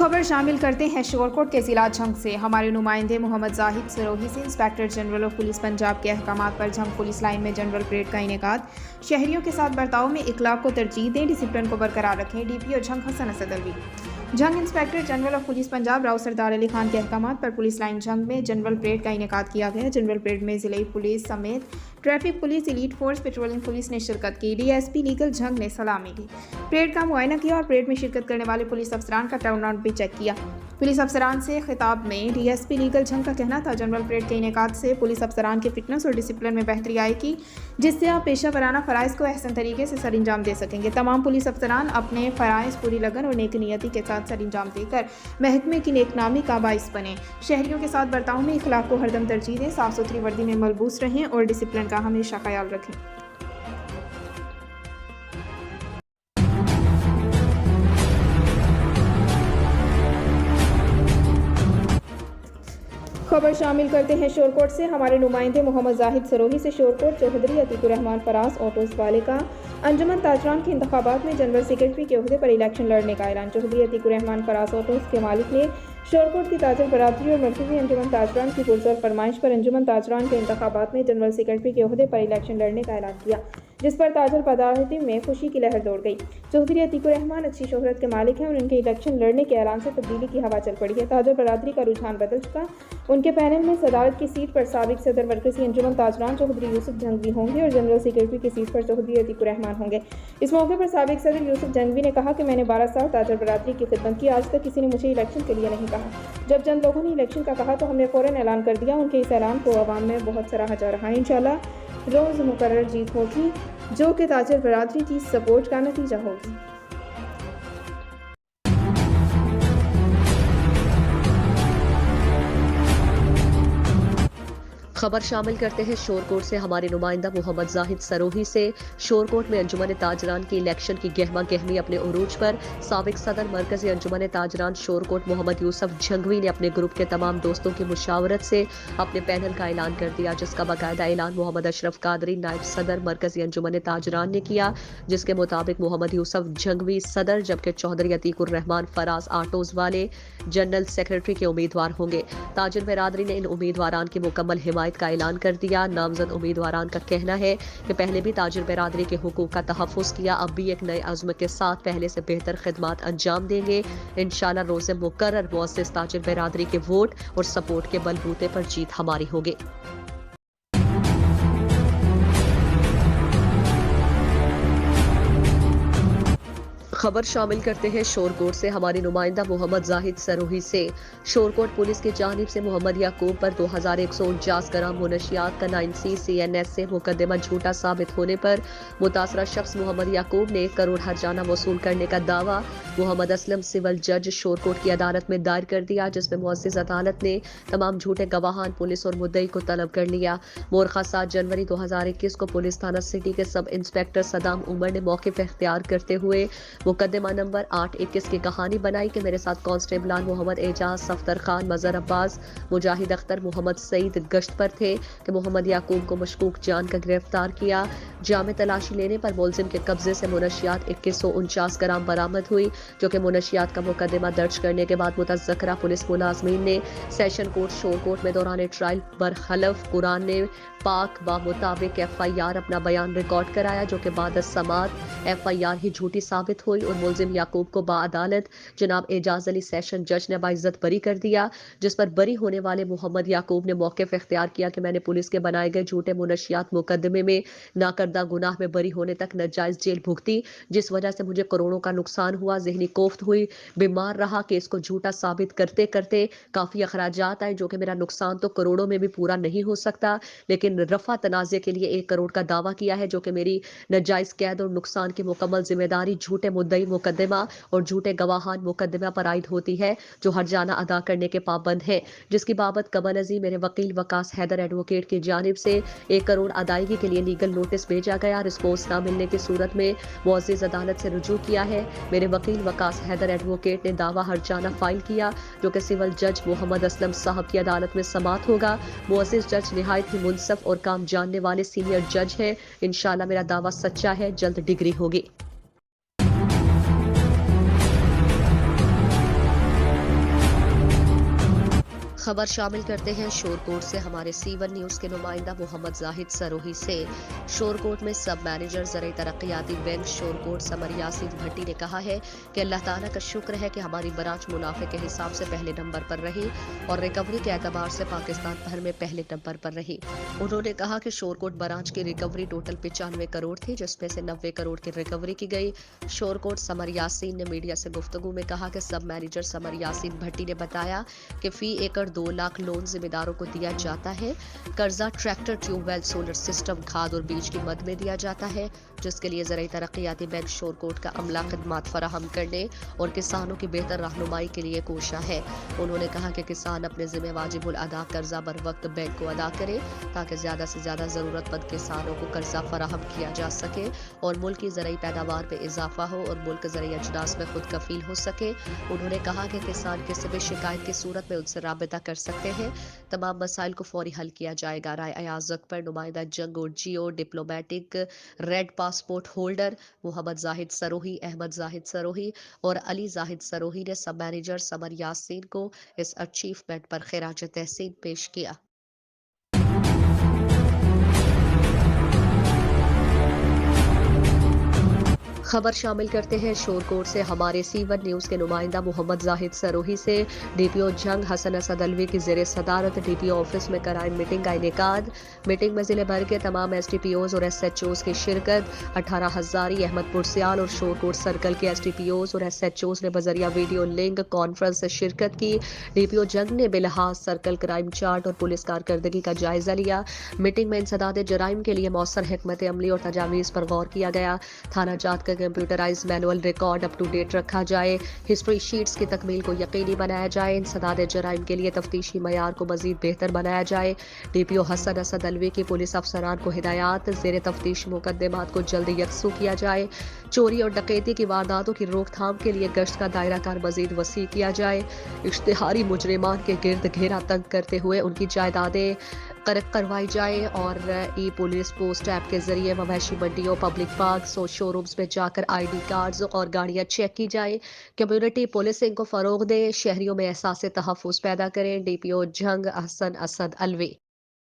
खबर शामिल करते हैं शोरकोट के जिला झंग से। हमारे नुमाइंदे मोहम्मद जाहिद सरोही से inspector general of police Punjab के अहकामात पर झंग पुलिस लाइन में जनरल परेड का इनेकाद। शहरियों के साथ बर्ताव में इखलाक को तरजीह दें, डिसिप्लिन को बरकरार रखें। DPO Jhang Hasan Asad Alvi. Jhang inspector general of police Punjab Rao Sardar Ali Khan के अहकामात पर पुलिस लाइन झंग में जनरल परेड का इनेकाद किया गया। जनरल परेड में जिले पुलिस समेत traffic police, elite force, patrolling police ने शिरकत की। डीएसपी लीगल झंग ने सलामी दी, परेड का मुआयना किया और परेड में शिरकत करने वाले पुलिस अफसरान का टर्न आउट भी चेक किया। पुलिस अफसरान से खिताब में डीएसपी लीगल झंग का कहना था, जनरल परेड के इनेकाद से पुलिस अफसरान की फिटनेस और डिसिप्लिन में बेहतरी आएगी, जिससे आप पेशा वराना फ़राइज़ को अहसन तरीके से सर अंजाम दे सकेंगे। तमाम पुलिस अफसरान अपने फ़राइज़ पूरी लगन और नेक नियति के साथ सर अंजाम देकर महकमे की नेकनामी का बाइस बने। शहरियों के साथ बर्ताव में इखलाक को हरदम तरजीह दें, साफ़ सुथरी वर्दी में मलबूस रहें और डिसिप्लिन का हमेशा ख्याल रखें। खबर शामिल करते हैं शोरकोट से। हमारे नुमाइंदे मोहम्मद जाहिद सरोही से शोरकोट चौधरी अतीकुर रहमान फराज ऑटोस वाले का अंजुमन ताजरान के इंतखाबात में जनरल सेक्रेटरी के ओहदे पर इलेक्शन लड़ने का ऐलान। चौधरी अतीकुर रहमान फराज ऑटोस के मालिक ने शोरकोट की ताजर बरादरी और मरकजी अंजुमन ताजरान की पुरजोर फरमाइश पर अंजुमन ताजरान के इंतखाबात में जनरल सेक्रेटरी के ओहदे पर इलेक्शन लड़ने का ऐलान किया, जिस पर ताजर पदार्थियों में खुशी की लहर दौड़ गई। चौधरी अतीकुर रहमान अच्छी शोहरत के मालिक हैं और उनके इलेक्शन लड़ने के ऐलान से तब्दीली की हवा चल पड़ी है। ताजर बरादरी का रुझान बदल चुका। उनके पैनल में सदारत की सीट पर साबिक सदर मरकजी अंजुमन ताजरान चौधरी यूसुफ जंगवी होंगे और जनरल सेक्रेटरी की सीट पर चौधरी अतीकुर रहमान होंगे। इस मौके पर साबिक सदर यूसुफ जंगवी ने कहा कि मैंने 12 साल ताजर बरादरी की खिदमत की, आज तक किसी ने मुझे इलेक्शन के लिए नहीं कहा। जब चंद लोगों ने इलेक्शन का कहा तो हमने फ़ौरन ऐलान कर दिया। उनके इस ऐलान को अवाम में बहुत सराहा जा रहा है। इंशाल्लाह रोज़ मुकर्रर जीत होगी, जो कि ताजर बरादरी की सपोर्ट का नतीजा होगी। खबर शामिल करते हैं शोरकोट से। हमारे नुमाइंदा मोहम्मद जाहिद सरोही से शोरकोट में अंजुमन ताजरान की इलेक्शन की गहमा गहमी अपने उरूज पर। साबिक सदर मरकजी अंजुमन ताजरान शोरकोट मोहम्मद यूसुफ जंगवी ने अपने ग्रुप के तमाम दोस्तों की मुशावरत से अपने पैनल का ऐलान कर दिया, जिसका बाकायदा ऐलान मोहम्मद अशरफ कादरी नायब सदर मरकजी अंजुमन ताजरान ने किया, जिसके मुताबिक मोहम्मद यूसुफ जंगवी सदर, जबकि चौधरी अतीकुर रहमान फराज आटोज वाले जनरल सेक्रेटरी के उम्मीदवार होंगे। ताजर बरादरी ने इन उम्मीदवारान की मुकम्मल हिमायत का ऐलान कर दिया। नामजद उम्मीदवारान का कहना है कि पहले भी ताजिर बरादरी के हुकूक का तहफ़्फ़ुज़ किया, अब भी एक नए अज़्म के साथ पहले से बेहतर खिदमात अंजाम देंगे। इंशाअल्लाह रोज़े मुकर्रर मुअज़्ज़िज़ ताजिर बरादरी के वोट और सपोर्ट के बलबूते पर जीत हमारी होगी। खबर शामिल करते हैं शोरकोट से। हमारी नुमाइंदा मोहम्मद जाहिद सरोही से शोरकोट पुलिस की जानिब से मोहम्मद याकूब पर 2149 ग्राम मुनशियात का 9C CNS से मुकदमा झूठा साबित होने पर मुतासरा शख्स मोहम्मद याकूब ने 1 करोड़ हर्जाना वसूल करने का दावा मोहम्मद असलम सिविल जज शोरकोट की अदालत में दायर कर दिया, जिसमें मुअज़्ज़िज़ अदालत ने तमाम झूठे गवाहान, पुलिस और मुद्दई को तलब कर लिया। मोरखा 7 जनवरी 2021 को पुलिस थाना सिटी के सब इंस्पेक्टर सदाम उमर ने मौक़िफ़ इख्तियार करते हुए मुकदमा नंबर 821 की कहानी बनाई कि मेरे साथ कांस्टेबलान मोहम्मद एजाज, सफ्तर खान, मजहर अब्बास, मुजाहिद अख्तर, मोहम्मद सईद गश्त पर थे कि मोहम्मद याकूब को मशकूक जान का गिरफ्तार किया। जामे तलाशी लेने पर मुलजिम के कब्जे से मुनशियात 2149 ग्राम बरामद हुई, जो कि मुनशियात का मुकदमा दर्ज करने के बाद मुतज़क्करा पुलिस मुलाजमीन ने सेशन कोर्ट शोरकोट में दौरान ट्रायल बरखलफ कुरान ने पाक बा मुताबिक FIR अपना बयान रिकॉर्ड कराया, जो कि बाद समात FIR ही झूठी साबित हुई और मुलजिम याकूब को बाअदालत जनाब एजाज अली सेशन जज ने बाइज्जत बरी कर दिया, जिस पर बरी होने वाले मोहम्मद याकूब ने मौक़िफ़ इख्तियार किया कि मैंने पुलिस के बनाए गए झूठे मुनशियात मुकदमे में नाकर्दा गुनाह में बरी होने तक नाजायज़ जेल भुगती, जिस वजह से मुझे करोड़ों का नुकसान हुआ, ज़हनी कोफ्त हुई, बीमार रहा। केस को झूठा साबित करते करते काफ़ी अखराजात आए, जो कि मेरा नुकसान तो करोड़ों में भी पूरा नहीं हो सकता, लेकिन रफा तनाज़े के लिए 1 करोड़ का दावा किया है, जो कि मेरी नाजायज़ कैद और नुकसान की मुकम्मल जिम्मेदारी झूठे मुद्दई मुकदमा और झूठे गवाहान मुकदमा पर आयद होती है, जो हर्जाना अदा करने के पाबंद है, जिसकी बाबत कबल अज़ी मेरे वकील वकास हैदर एडवोकेट की जानिब से 1 करोड़ अदायगी के लिए लीगल नोटिस भेजा गया। रिस्पॉन्स न मिलने की सूरत में मुअज़्ज़िज़ अदालत से रुजू किया है। मेरे वकील वकास हैदर एडवोकेट ने दावा हर्जाना फाइल किया, जो कि सिविल जज मोहम्मद असलम साहब की अदालत में समात होगा। मुअज़्ज़िज़ जज निहायत ही मुनसफ और काम जानने वाले सीनियर जज हैं। इंशाअल्लाह मेरा दावा सच्चा है, जल्द डिग्री होगी। खबर शामिल करते हैं शोरकोट से हमारे C1 न्यूज के नुमाइंदा मोहम्मद जाहिद सरोही से। शोरकोट में सब मैनेजर ज़राई तरक्याती बैंक शोरकोट समर यासीन भट्टी ने कहा है कि अल्लाह ताला का शुक्र है कि हमारी ब्रांच मुनाफे के हिसाब से पहले नंबर पर रही और रिकवरी के एतबार से पाकिस्तान भर में पहले नंबर पर रही। उन्होंने कहा कि शोरकोट ब्रांच की रिकवरी टोटल 95 करोड़ थी, जिसमें से 90 करोड़ की रिकवरी की गई। शोरकोट समर यासीन ने मीडिया से गुफ्तगू में कहा कि सब मैनेजर समर यासीन भट्टी ने बताया कि फी एकड़ 2 लाख लोन जिम्मेदारों को दिया जाता है। कर्जा ट्रैक्टर, ट्यूबवेल, सोलर सिस्टम, खाद और बीज की मद में दिया जाता है, जिसके लिए ज़राई तरक्याती बैंक शोरकोट का अमला खिदमात फराहम करने और किसानों की बेहतर रहनुमाई के लिए कोशा है। उन्होंने कहा कि किसान अपने जिम्मे वाजिबुल अदा कर्जा बर वक्त बैंक को अदा करे ताकि ज़्यादा से ज़्यादा ज़रूरतमंद किसानों को कर्जा फराहम किया जा सके और मुल्क की ज़राई पैदावार में इजाफा हो और मुल्क ज़राई अजनास में खुद कफील हो सके। उन्होंने कहा कि किसान किसी भी शिकायत की सूरत में उनसे राबिता कर सकते हैं। तमाम मसाइल को फौरी हल किया जाएगा। राय अयाज अकबर, नुमाइंदा जंग और Geo diplomatic red passport holder Mohammad Zahid Sarohi, Ahmad Zahid Sarohi और अली जाहिद सरोही ने सब मैनेजर समर यासीन को इस अचीवमेंट पर खिराज तहसीन पेश किया। खबर शामिल करते हैं शोरकोट से हमारे C1 न्यूज के नुमाइंदा मोहम्मद जाहिद सरोही से। DPO जंग हसन असद अलवी की ज़ेरे सदारत DPO ऑफिस में कराई मीटिंग का इनेकाद। मीटिंग में जिले भर के तमाम STPOs और SHOs की शिरकत। 18 हजारी, अहमदपुर सियाल और शोरकोट सर्कल के STPOs और SHOs ने बजरिया वीडियो लिंक कॉन्फ्रेंस से शिरकत की। DPO जंग ने बिलहाज सर्कल क्राइम चार्ट और पुलिस कारकर्दगी का जायजा लिया। मीटिंग में इंसदाद जराइम के लिए मौसर हिकमत अमली और तजावीज़ पर गौर किया गया। थाना जात का computerize manual record up to date रखा जाए। हिस्ट्री शीट्स की तकमील को यकीनी बनाया जाए। इंसदाद जराइम के लिए तफ्तीशी मयार को मजीद बेहतर बनाया जाए। DPO हसन असद अलवी की पुलिस अफसरान को हिदायत, ज़ेरे तफ्तीश मुकदमात को जल्द यकसू किया जाए। चोरी और डकैती की वारदातों की रोकथाम के लिए गश्त का दायरा कार मजीद वसी किया जाए। इश्तिहारी मुजरिमान के गिर्द घेरा तंग करते हुए उनकी जायदादें कर्क करवाई जाए और ई पुलिस पोस्ट ऐप के जरिए मवेशी मंडियों, पब्लिक पार्क्स और शोरूम्स में जाकर ID कार्ड्स और गाड़ियां चेक की जाए। कम्युनिटी पुलिसिंग को फरोग दें, शहरियों में एहसास तहफ़्फ़ुज़ पैदा करें। DPO जंग हसन असद अलवी।